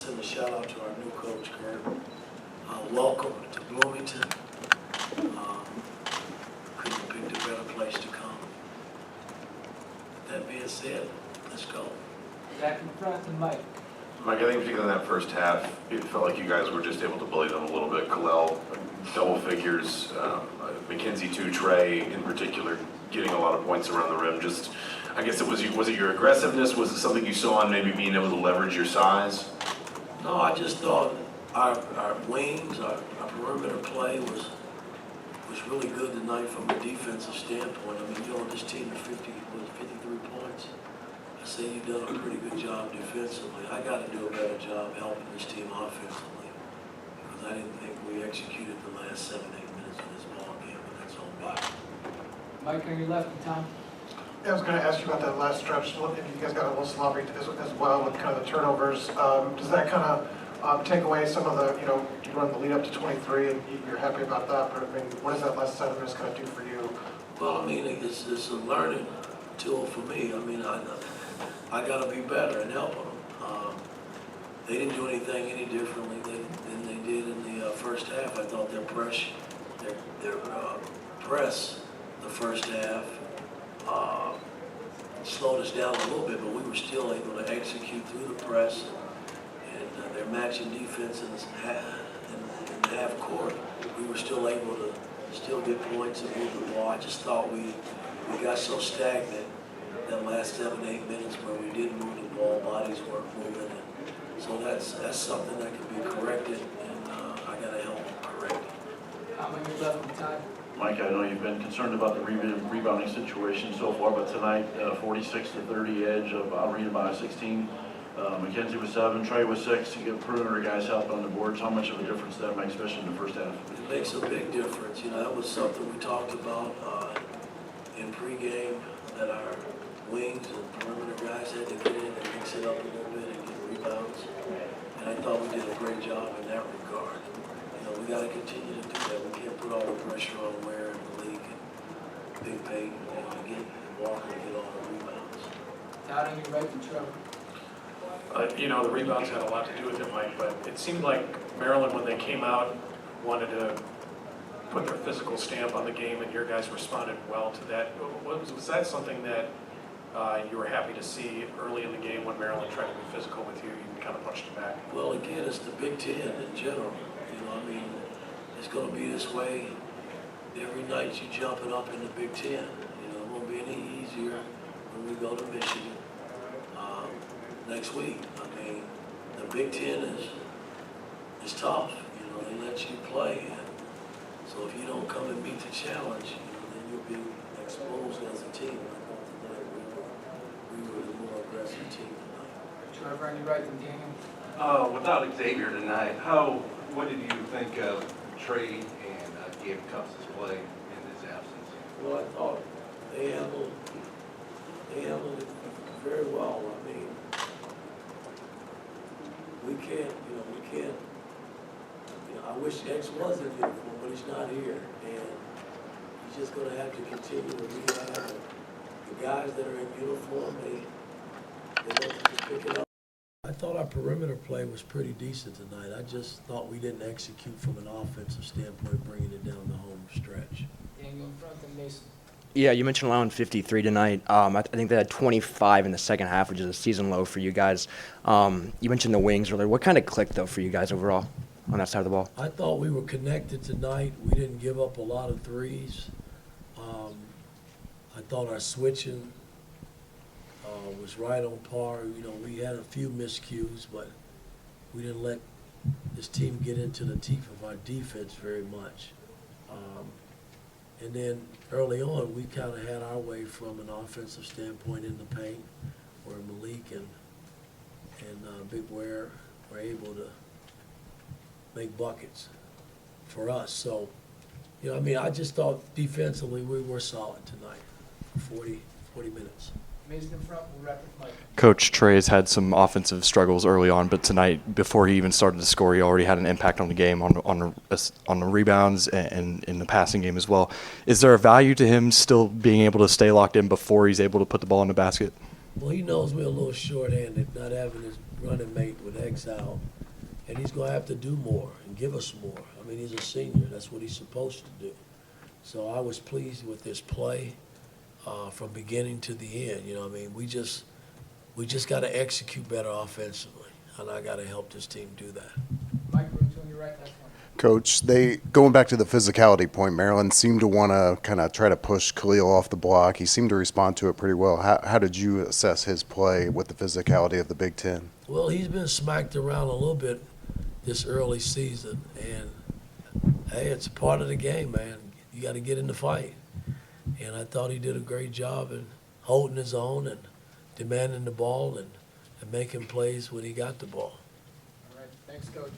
Send a shout out to our new coach, Kurt. Welcome to Bloomington. Couldn't have picked a better place to come. That being said, let's go. Back in front to Mike. Mike, I think particularly in that first half, it felt like you guys were just able to bully them a little bit. Kalel, double figures, McKenzie too, Trey in particular, getting a lot of points around the rim. Just, I guess was it your aggressiveness? Was it something you saw on maybe being able to leverage your size? No, I just thought our wings, our perimeter play was really good tonight from a defensive standpoint. I mean, this team is 53 points. I say you've done a pretty good job defensively. I got to do a better job helping this team offensively because I didn't think we executed the last 7-8 minutes of this ball game, and that's on me. Mike on your left and Tom. I was going to ask you about that last stretch. If you guys got a little sloppy as well with kind of the turnovers, does that kind of take away some of the, you run the lead up to 23 and you're happy about that, but I mean, what does that last 7 minutes kind of do for you? Well, I mean, it's a learning tool for me. I mean, I got to be better and help them. They didn't do anything any differently than they did in the first half. I thought their press the first half slowed us down a little bit, but we were still able to execute through the press and their matching defense in the half court. We were still able to get points and move the ball. I just thought we got so stagnant that last 7-8 minutes where we didn't move the ball, bodies weren't moving. And so that's something that can be corrected, and I got to help them correct it. I'm on your left and Tom. Mike, I know you've been concerned about the rebounding situation so far, but tonight, 46-30 edge of Rita by 16. McKenzie was 7, Trey was 6. You get perimeter guys help on the boards. How much of a difference that makes, especially in the first half? It makes a big difference. That was something we talked about in pregame, that our wings and perimeter guys had to get in and mix it up a little bit and get rebounds. And I thought we did a great job in that regard. We got to continue to do that. We can't put all the pressure on Ware and Malik and Big Peyton and Walker to get all the rebounds. Todd on your right and Trevor. The rebounds had a lot to do with it, Mike, but it seemed like Maryland, when they came out, wanted to put their physical stamp on the game, and your guys responded well to that. Was that something that you were happy to see early in the game when Maryland tried to be physical with you? You kind of punched it back. Well, again, it's the Big Ten in general. It's going to be this way every night you jumping up in the Big Ten. It won't be any easier when we go to Michigan next week. The Big Ten is tough. They let you play. And so if you don't come and meet the challenge, then you'll be exposed as a team. I thought tonight we were the more aggressive team tonight. Trevor on your right and Daniel. Without Xavier tonight, what did you think of Trey and Gabe Cups' play in his absence? Well, I thought they handled it very well. We can't. I wish X was in uniform, but he's not here, and he's just going to have to continue to rehab. The guys that are in uniform, they let them just pick it up. I thought our perimeter play was pretty decent tonight. I just thought we didn't execute from an offensive standpoint, bringing it down the home stretch. Daniel in front and Mason. Yeah, you mentioned allowing 53 tonight. I think they had 25 in the second half, which is a season low for you guys. You mentioned the wings earlier. What kind of clicked, though, for you guys overall on that side of the ball? I thought we were connected tonight. We didn't give up a lot of threes. I thought our switching was right on par. We had a few miscues, but we didn't let this team get into the teeth of our defense very much. And then early on, we kind of had our way from an offensive standpoint in the paint, where Malik and Big Ware were able to make buckets for us. So, I just thought defensively we were solid tonight for 40 minutes. Mason in front, we'll wrap with Mike. Coach Trey's had some offensive struggles early on, but tonight, before he even started to score, he already had an impact on the game, on the rebounds and in the passing game as well. Is there a value to him still being able to stay locked in before he's able to put the ball in the basket? Well, he knows we're a little short-handed, not having running mate with Exile, and he's gonna have to do more and give us more. I mean, he's a senior, that's what he's supposed to do. So I was pleased with his play from beginning to the end, you know what I mean? We just gotta execute better offensively, and I gotta help this team do that. Mike Roots on your right, last one. Coach, going back to the physicality point, Maryland seemed to want to kind of try to push Khalil off the block. He seemed to respond to it pretty well. How did you assess his play with the physicality of the Big Ten? Well, he's been smacked around a little bit this early season, and hey, it's a part of the game, man. You got to get in the fight. And I thought he did a great job in holding his own and demanding the ball and making plays when he got the ball. All right, thanks, Coach.